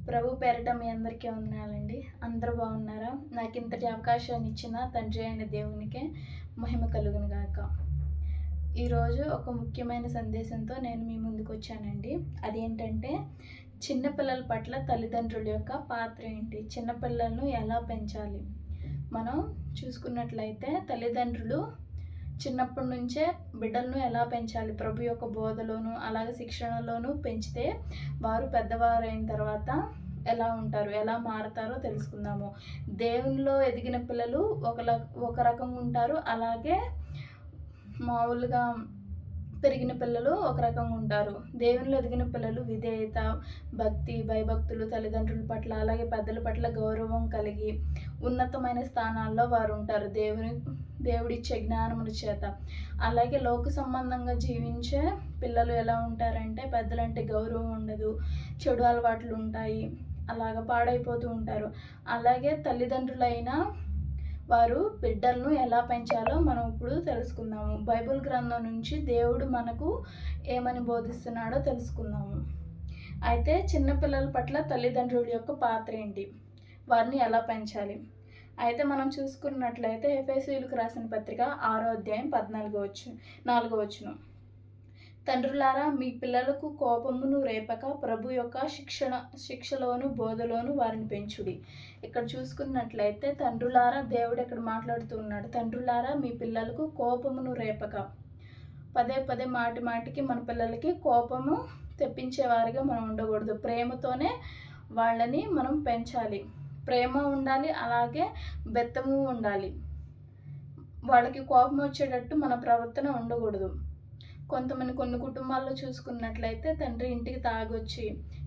ప్రభు పేరిట మీ అందరికీ వందనాలండి. అందరూ బాగున్నారా? నాకు ఇంతటి అవకాశాన్ని ఇచ్చిన తండ్రి అయిన దేవునికే మహిమ కలుగును గాక. ఈరోజు ఒక ముఖ్యమైన సందేశంతో నేను మీ ముందుకు వచ్చానండి. అదేంటంటే చిన్నపిల్లల పట్ల తల్లిదండ్రుల యొక్క పాత్ర ఏంటి? చిన్నపిల్లలను ఎలా పెంచాలి? మనం చూసుకున్నట్లయితే తల్లిదండ్రులు చిన్నప్పటి నుంచే బిడ్డలను ఎలా పెంచాలి? ప్రభు యొక్క బోధలోను అలాగే శిక్షణలోను పెంచితే వారు పెద్దవారైన తర్వాత ఎలా ఉంటారు, ఎలా మారతారో తెలుసుకుందాము. దేవునిలో ఎదిగిన పిల్లలు ఒక రకంగా ఉంటారు, అలాగే మామూలుగా పెరిగిన పిల్లలు ఒక రకంగా ఉంటారు. దేవునిలో ఎదిగిన పిల్లలు విధేయత, భక్తి, భయభక్తులు తల్లిదండ్రుల పట్ల అలాగే పెద్దల పట్ల గౌరవం కలిగి ఉన్నతమైన స్థానాల్లో వారు ఉంటారు దేవుడిచ్చే జ్ఞానముల చేత. అలాగే లోక సంబంధంగా జీవించే పిల్లలు ఎలా ఉంటారంటే పెద్దలంటే గౌరవం ఉండదు, చెడు అలవాట్లు ఉంటాయి, అలాగ పాడైపోతూ ఉంటారు. అలాగే తల్లిదండ్రులైనా వారు బిడ్డలను ఎలా పెంచాలో మనం ఇప్పుడు తెలుసుకుందాము. బైబిల్ గ్రంథం నుంచి దేవుడు మనకు ఏమని బోధిస్తున్నాడో తెలుసుకుందాము. అయితే చిన్నపిల్లల పట్ల తల్లిదండ్రుల యొక్క పాత్ర ఏంటి, వారిని ఎలా పెంచాలి? అయితే మనం చూసుకున్నట్లయితే ఎఫెసీయులకు రాసిన పత్రిక 6వ అధ్యాయం 4వ వచనం. తండ్రులారా, మీ పిల్లలకు కోపమును రేపక ప్రభు యొక్క శిక్షలోను బోధలోను వారిని పెంచుడి. ఇక్కడ చూసుకున్నట్లయితే తండ్రులారా, దేవుడు ఇక్కడ మాట్లాడుతూ ఉన్నాడు. తండ్రులారా, మీ పిల్లలకు కోపమును రేపక. పదే పదే మాటికి మన పిల్లలకి కోపము తెప్పించేవారిగా మనం ఉండకూడదు. ప్రేమతోనే వాళ్ళని మనం పెంచాలి. ప్రేమ ఉండాలి, అలాగే బెత్తము ఉండాలి. వాళ్ళకి కోపం వచ్చేటట్టు మన ప్రవర్తన ఉండకూడదు. కొన్ని కుటుంబాల్లో చూసుకున్నట్లయితే తండ్రి ఇంటికి తాగొచ్చి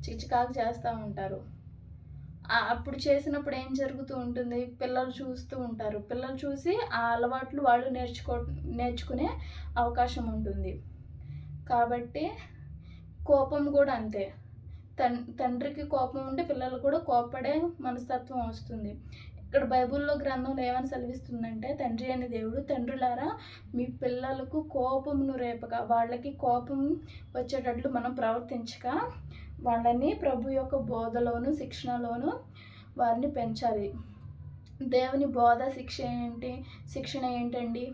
చికాకు చేస్తూ ఉంటారు. అప్పుడు చేసినప్పుడు ఏం జరుగుతూ ఉంటుంది? పిల్లలు చూస్తూ ఉంటారు. పిల్లలు చూసి ఆ అలవాట్లు వాళ్ళు నేర్చుకునే అవకాశం ఉంటుంది. కాబట్టి కోపం కూడా అంతే. తండ్రికి కోపం ఉంటే పిల్లలు కూడా కోపపడే మనస్తత్వం వస్తుంది. ఇక్కడ బైబిల్లో గ్రంథంలో ఏమని సెలవిస్తుందంటే, తండ్రి అనే దేవుడు, తండ్రులారా మీ పిల్లలకు కోపమును రేపక, వాళ్ళకి కోపం వచ్చేటట్లు మనం ప్రవర్తించక వాళ్ళని ప్రభు యొక్క బోధలోను శిక్షణలోను వారిని పెంచాలి. దేవుని బోధ శిక్షణ ఏంటండి?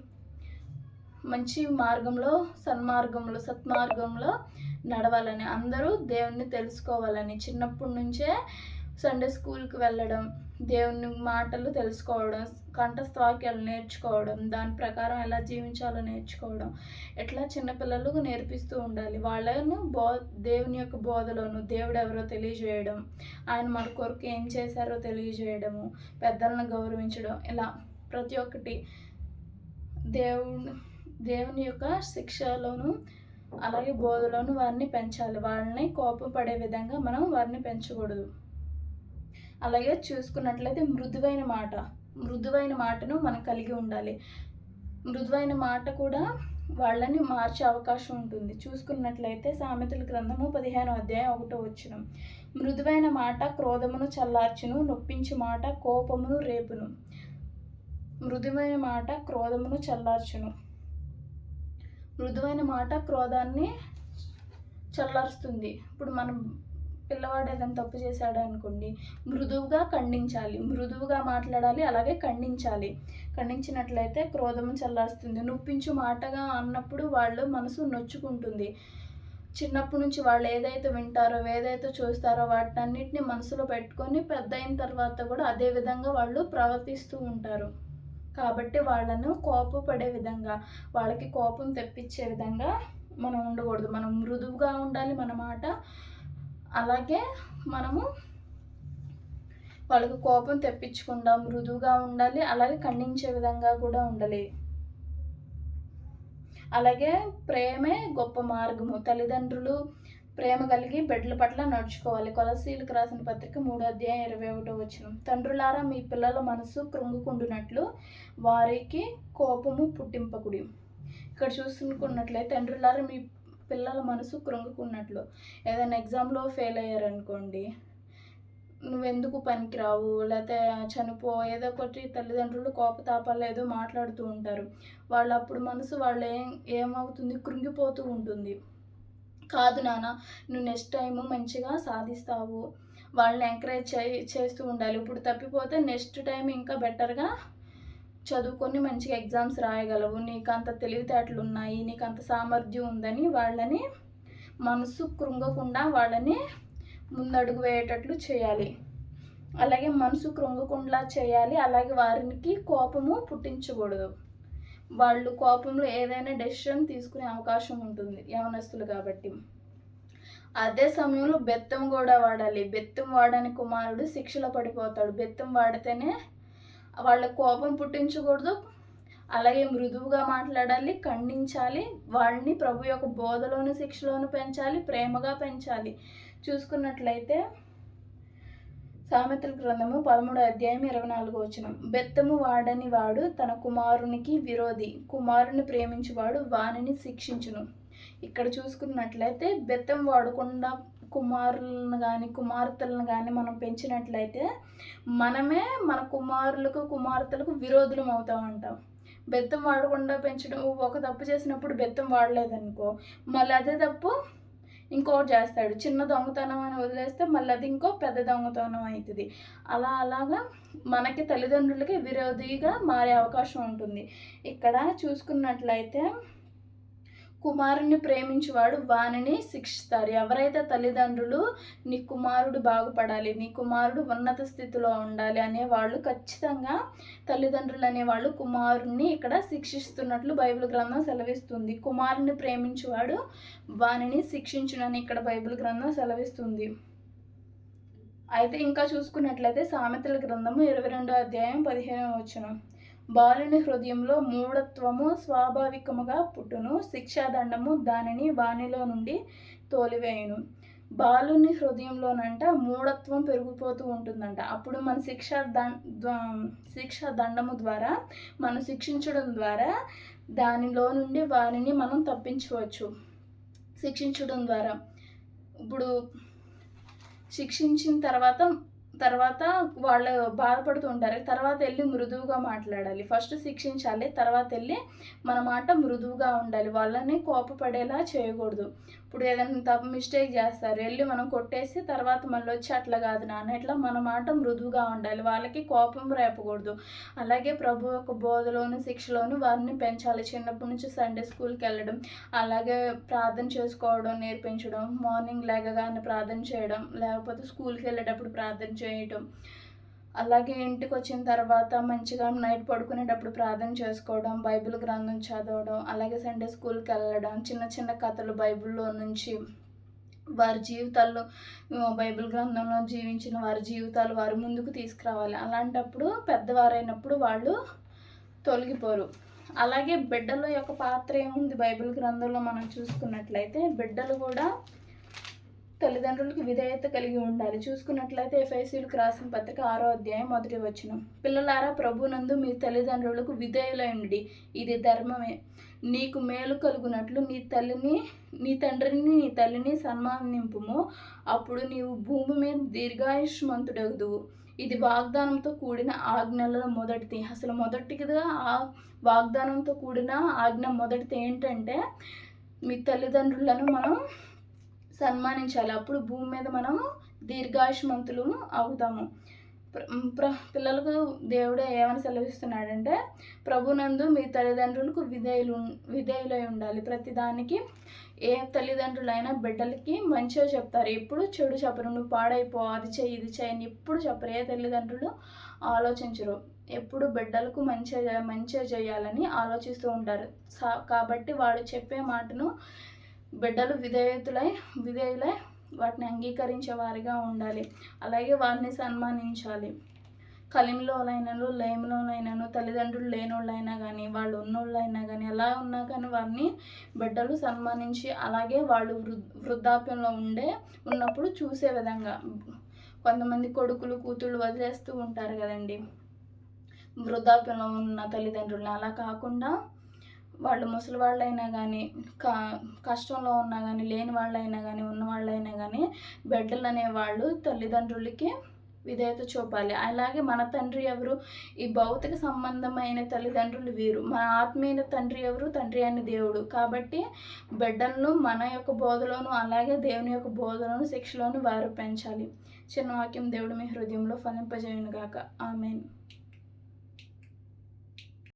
మంచి మార్గంలో సత్మార్గంలో నడవాలని, అందరూ దేవుణ్ణి తెలుసుకోవాలని, చిన్నప్పటి నుంచే సండే స్కూల్కి వెళ్ళడం, దేవుని మాటలు తెలుసుకోవడం, కంఠస్థ వాక్యాలు నేర్చుకోవడం, దాని ప్రకారం ఎలా జీవించాలో నేర్చుకోవడం, ఎట్లా చిన్నపిల్లలకు నేర్పిస్తూ ఉండాలి. వాళ్ళను దేవుని యొక్క బోధలోను దేవుడు ఎవరో తెలియజేయడం, ఆయన మన కొరకు ఏం చేశారో తెలియజేయడము, పెద్దలను గౌరవించడం, ఇలా ప్రతి ఒక్కటి దేవుని యొక్క శిక్షలోను అలాగే బోధలోను వారిని పెంచాలి. వాళ్ళని కోపం పడే విధంగా మనం వారిని పెంచకూడదు. అలాగే చూసుకున్నట్లయితే మృదువైన మాటను మనం కలిగి ఉండాలి. మృదువైన మాట కూడా వాళ్ళని మార్చే అవకాశం ఉంటుంది. చూసుకున్నట్లయితే సామెతల గ్రంథము 15వ అధ్యాయం 1వ వచనం. మృదువైన మాట క్రోధమును చల్లార్చును, నొప్పించు మాట కోపమును రేపును. మృదువైన మాట క్రోధమును చల్లార్చును. మృదువైన మాట క్రోధాన్ని చల్లారుస్తుంది. ఇప్పుడు మనం పిల్లవాడు ఏదైనా తప్పు చేశాడు అనుకోండి, మృదువుగా ఖండించాలి, మృదువుగా మాట్లాడాలి, అలాగే ఖండించినట్లయితే క్రోధము చల్లారుస్తుంది. నొప్పించు మాటగా అన్నప్పుడు వాళ్ళు మనసు నొచ్చుకుంటుంది. చిన్నప్పటి నుంచి వాళ్ళు ఏదైతే వింటారో ఏదైతే చూస్తారో వాటన్నిటిని మనసులో పెట్టుకొని పెద్ద అయిన తర్వాత కూడా అదే విధంగా వాళ్ళు ప్రవర్తిస్తూ ఉంటారు. కాబట్టి వాళ్ళను కోపపడే విధంగా, వాళ్ళకి కోపం తెప్పించే విధంగా మనం ఉండకూడదు. మనం మృదువుగా ఉండాలి మన మాట, అలాగే మనము వాళ్ళకి కోపం తెప్పించకుండా మృదువుగా ఉండాలి, అలాగే ఖండించే విధంగా కూడా ఉండాలి. అలాగే ప్రేమే గొప్ప మార్గము. తల్లిదండ్రులు ప్రేమ కలిగి బిడ్డల పట్ల నడుచుకోవాలి. కొలస్సీయులకు రాసిన పత్రిక 3వ అధ్యాయం 21వ వచనం. తండ్రులారా, మీ పిల్లల మనసు కృంగుకుండునట్లు వారికి కోపము పుట్టింపకుడి. ఇక్కడ చూసుకున్నట్లయితే తండ్రులారా మీ పిల్లల మనసు కృంగుకున్నట్లు, ఏదైనా ఎగ్జామ్లో ఫెయిల్ అయ్యారనుకోండి, నువ్వెందుకు పనికిరావు, లేకపోతే చనిపో, ఏదో ఒకటి తల్లిదండ్రులు కోపతాపాలు ఏదో మాట్లాడుతూ ఉంటారు. వాళ్ళు అప్పుడు మనసు వాళ్ళు ఏమవుతుంది, కృంగిపోతూ ఉంటుంది. కాదు నాన్న, నువ్వు నెక్స్ట్ టైము మంచిగా సాధిస్తావు, వాళ్ళని ఎంకరేజ్ చేస్తూ ఉండాలి. ఇప్పుడు తప్పిపోతే నెక్స్ట్ టైం ఇంకా బెటర్‌గా చదువుకొని మంచిగా ఎగ్జామ్స్ రాయగలవు. నీకంత తెలివితేటలున్నాయి, నీకంత సామర్థ్యం ఉందని వాళ్ళని మనసు కృంగకుండా వాళ్ళని ముందడుగు వేయేటట్లు చేయాలి. అలాగే మనసు కృంగకుండా చేయాలి. అలాగే వారికి కోపము పుట్టించకూడదు. వాళ్ళు కోపంలో ఏదైనా డెసిషన్ తీసుకునే అవకాశం ఉంటుంది యవనస్తులు కాబట్టి. అదే సమయంలో బెత్తం కూడా వాడాలి. బెత్తం వాడని కుమారుడు శిక్షలో పడిపోతాడు. బెత్తం వాడితేనే వాళ్ళ కోపం పుట్టించకూడదు. అలాగే మృదువుగా మాట్లాడాలి, ఖండించాలి. వాళ్ళని ప్రభు యొక్క బోధలోను శిక్షలోను పెంచాలి, ప్రేమగా పెంచాలి. చూసుకున్నట్లయితే సామెతల గ్రంథము 13వ అధ్యాయం 24వ వచనం. బెత్తము వాడని వాడు తన కుమారునికి విరోధి, కుమారుని ప్రేమించువాడు వానిని శిక్షించును. ఇక్కడ చూసుకున్నట్లయితే బెత్తం వాడకుండా కుమారులను కానీ కుమార్తెలను కానీ మనం పెంచినట్లయితే మనమే మన కుమారులకు కుమార్తెలకు విరోధులం అవుతామంటాం. బెత్తం వాడకుండా పెంచడం, ఒక తప్పు చేసినప్పుడు బెత్తం వాడలేదనుకో మళ్ళీ అదే తప్పు ఇంకోటి చేస్తాడు. చిన్న దొంగతనం అని వదిలేస్తే మళ్ళీ అది ఇంకో పెద్ద దొంగతనం అవుతుంది. అలాగా మనకి తల్లిదండ్రులకి విరోధిగా మారే అవకాశం ఉంటుంది. ఇక్కడ చూసుకున్నట్లయితే కుమారుని ప్రేమించేవాడు వానిని శిక్షిస్తారు. ఎవరైతే తల్లిదండ్రులు నీ కుమారుడు బాగుపడాలి, నీ కుమారుడు ఉన్నత స్థితిలో ఉండాలి అనేవాళ్ళు ఖచ్చితంగా తల్లిదండ్రులు అనేవాళ్ళు కుమారుణ్ణి ఇక్కడ శిక్షిస్తున్నట్లు బైబిల్ గ్రంథం సెలవిస్తుంది. కుమారుని ప్రేమించేవాడు వానిని శిక్షించునని ఇక్కడ బైబిల్ గ్రంథం సెలవిస్తుంది. అయితే ఇంకా చూసుకున్నట్లయితే సామెతల గ్రంథము 22వ అధ్యాయం 15వ వచనం. బాలుని హృదయంలో మూఢత్వము స్వాభావికముగా పుట్టును, శిక్షాదండము దానిని వానిలో నుండి తోలివేయును. బాలుని హృదయంలోనంట మూఢత్వం పెరిగిపోతూ ఉంటుందంట. అప్పుడు మన శిక్షా దండము ద్వారా మనం శిక్షించడం ద్వారా దానిలో నుండి వారిని మనం తప్పించవచ్చు. శిక్షించడం ద్వారా ఇప్పుడు శిక్షించిన తర్వాత వాళ్ళు బాధపడుతూ ఉంటారు. తర్వాత వెళ్ళి మృదువుగా మాట్లాడాలి. ఫస్ట్ శిక్షించాలి, తర్వాత వెళ్ళి మన మాట మృదువుగా ఉండాలి. వాళ్ళని కోపపడేలా చేయకూడదు. ఇప్పుడు ఏదైనా తప్పు మిస్టేక్ చేస్తారు, వెళ్ళి మనం కొట్టేసి తర్వాత మళ్ళీ వచ్చి అట్లా కాదు నాన్న ఇట్లా మన మాట మృదువుగా ఉండాలి. వాళ్ళకి కోపం రేపకూడదు. అలాగే ప్రభు యొక్క బోధలోను శిక్షలోను వారిని పెంచాలి. చిన్నప్పటి నుంచి సండే స్కూల్కి వెళ్ళడం, అలాగే ప్రార్థన చేసుకోవడం నేర్పించడం, మార్నింగ్ లేగగానే ప్రార్థన చేయడం, లేకపోతే స్కూల్కి వెళ్ళేటప్పుడు ప్రార్థన చేయటం, అలాగే ఇంటికి వచ్చిన తర్వాత మంచిగా నైట్ పడుకునేటప్పుడు ప్రార్థన చేసుకోవడం, బైబిల్ గ్రంథం చదవడం, అలాగే సండే స్కూల్కి వెళ్ళడం, చిన్న చిన్న కథలు బైబిల్లో నుంచి వారి జీవితాల్లో బైబిల్ గ్రంథంలో జీవించిన వారి జీవితాలు వారి ముందుకు తీసుకురావాలి. అలాంటప్పుడు పెద్దవారైనప్పుడు వాళ్ళు తొలగిపోరు. అలాగే బిడ్డల యొక్క పాత్ర ఏముంది బైబిల్ గ్రంథంలో మనం చూసుకున్నట్లయితే బిడ్డలు కూడా తల్లిదండ్రులకు విధేయత కలిగి ఉండాలి. చూసుకున్నట్లయితే ఎఫెసీయులకు రాసిన పత్రిక 6వ అధ్యాయం 1వ వచనం. పిల్లలారా ప్రభునందు మీ తల్లిదండ్రులకు విధేయులైండి, ఇది ధర్మమే. నీకు మేలు కలుగునట్లు నీ తండ్రిని నీ తల్లిని సన్మానింపుము, అప్పుడు నీవు భూమి మీద దీర్ఘాయుష్మంతుడగుదువు. ఇది వాగ్దానంతో కూడిన ఆజ్ఞలలో మొదటిది. అసలు మొదటిగా ఆ వాగ్దానంతో కూడిన ఆజ్ఞ మొదటిది ఏంటంటే మీ తల్లిదండ్రులను మనం సన్మానించాలి. అప్పుడు భూమి మీద మనము దీర్ఘాయుష్మంతులు అవుతాము. పిల్లలకు దేవుడే ఏమని సెలవిస్తున్నాడంటే ప్రభునందు మీ తల్లిదండ్రులకు విధేయులై ఉండాలి. ప్రతిదానికి ఏ తల్లిదండ్రులైనా బిడ్డలకి మంచిగా చెప్తారు, ఎప్పుడు చెడు చెప్పరు. నువ్వు పాడైపో, అది చెయ్యి ఇది చేయని ఎప్పుడు చెప్పరు. ఏ తల్లిదండ్రులు ఆలోచించరు. ఎప్పుడు బిడ్డలకు మంచిగా చేయాలని ఆలోచిస్తూ ఉంటారు. కాబట్టి వాడు చెప్పే మాటను బిడ్డలు విధేయులై వాటిని అంగీకరించే వారిగా ఉండాలి. అలాగే వారిని సన్మానించాలి. కలిమిలోనైనాను లేమిలోనైనాను తల్లిదండ్రులు లేనోళ్ళైనా కానీ వాళ్ళు ఉన్నోళ్ళైనా కానీ ఎలా ఉన్నా కానీ వారిని బిడ్డలు సన్మానించి, అలాగే వాళ్ళు వృద్ధాప్యంలో ఉన్నప్పుడు చూసే విధంగా కొంతమంది కొడుకులు కూతుళ్ళు వదిలేస్తూ ఉంటారు కదండి వృద్ధాప్యంలో ఉన్న తల్లిదండ్రులని. అలా కాకుండా వాళ్ళు ముసలి వాళ్ళైనా కానీ కష్టంలో ఉన్నా కానీ లేని వాళ్ళైనా కానీ ఉన్న వాళ్ళైనా కానీ బిడ్డలు అనేవాళ్ళు తల్లిదండ్రులకి విధేయత చూపాలి. అలాగే మన తండ్రి ఎవరు? ఈ భౌతిక సంబంధమైన తల్లిదండ్రులు వీరు. మన ఆత్మీయ తండ్రి ఎవరు? తండ్రి అయిన దేవుడు. కాబట్టి బిడ్డలను మన యొక్క బోధలోను, అలాగే దేవుని యొక్క బోధలోను, శిక్షలోను వారు పెంచాలి. చిన్న వాక్యం దేవుడు మీ హృదయంలో ఫలింపజేయునుగాక. ఆమేన్.